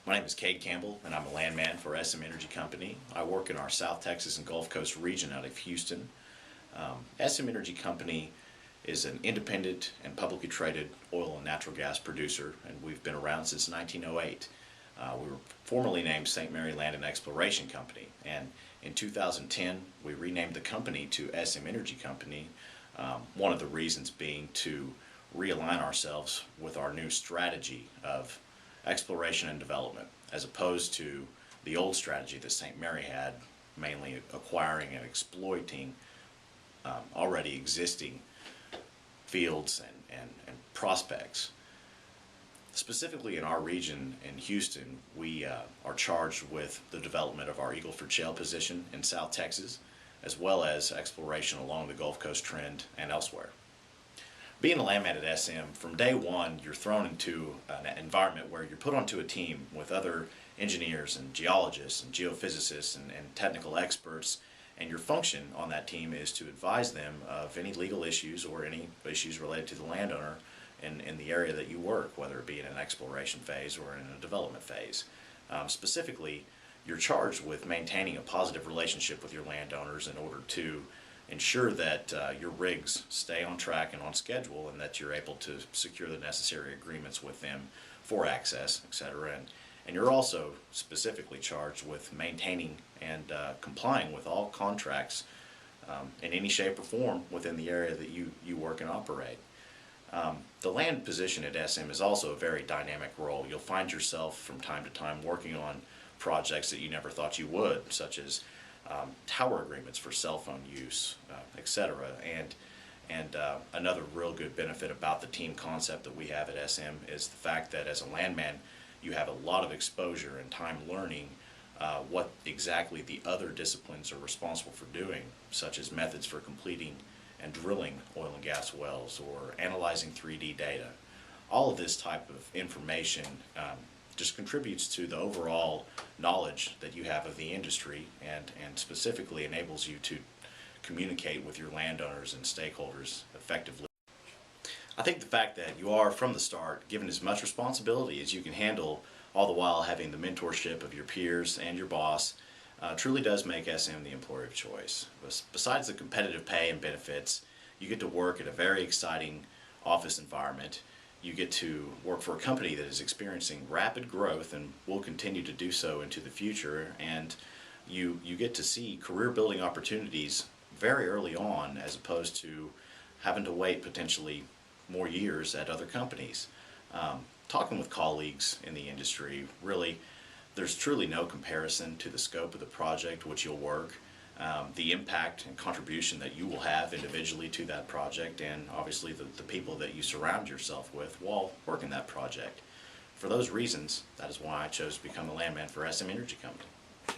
My name is Cade Campbell, and I'm a landman for SM Energy Company. I work in our South Texas and Gulf Coast region out of Houston. SM Energy Company is an independent and publicly traded oil and natural gas producer, and we've been around since 1908. We were formerly named St. Mary Land and Exploration Company, and in 2010 we renamed the company to SM Energy Company, one of the reasons being to realign ourselves with our new strategy of exploration and development, as opposed to the old strategy that St. Mary had, mainly acquiring and exploiting already existing fields and prospects. Specifically in our region in Houston, we are charged with the development of our Eagle Ford Shale position in South Texas, as well as exploration along the Gulf Coast Trend and elsewhere. Being a landman at SM, from day one, you're thrown into an environment where you're put onto a team with other engineers and geologists and geophysicists and technical experts, and your function on that team is to advise them of any legal issues or any issues related to the landowner in the area that you work, whether it be in an exploration phase or in a development phase. Specifically, you're charged with maintaining a positive relationship with your landowners in order to ensure that your rigs stay on track and on schedule, and that you're able to secure the necessary agreements with them for access, etc. And you're also specifically charged with maintaining and complying with all contracts in any shape or form within the area that you work and operate. The land position at SM is also a very dynamic role. You'll find yourself from time to time working on projects that you never thought you would, such as tower agreements for cell phone use, etc. And another real good benefit about the team concept that we have at SM is the fact that as a landman, you have a lot of exposure and time learning what exactly the other disciplines are responsible for doing, such as methods for completing and drilling oil and gas wells or analyzing 3D data. All of this type of information just contributes to the overall knowledge that you have of the industry, and specifically enables you to communicate with your landowners and stakeholders effectively. I think the fact that you are from the start given as much responsibility as you can handle, all the while having the mentorship of your peers and your boss, truly does make SM the employer of choice. Besides the competitive pay and benefits, you get to work at a very exciting office environment. You get to work for a company that is experiencing rapid growth and will continue to do so into the future, and you get to see career building opportunities very early on, as opposed to having to wait potentially more years at other companies. Talking with colleagues in the industry, really there's truly no comparison to the scope of the project which you'll work, the impact and contribution that you will have individually to that project, and obviously the people that you surround yourself with while working that project. For those reasons, that is why I chose to become a landman for SM Energy Company.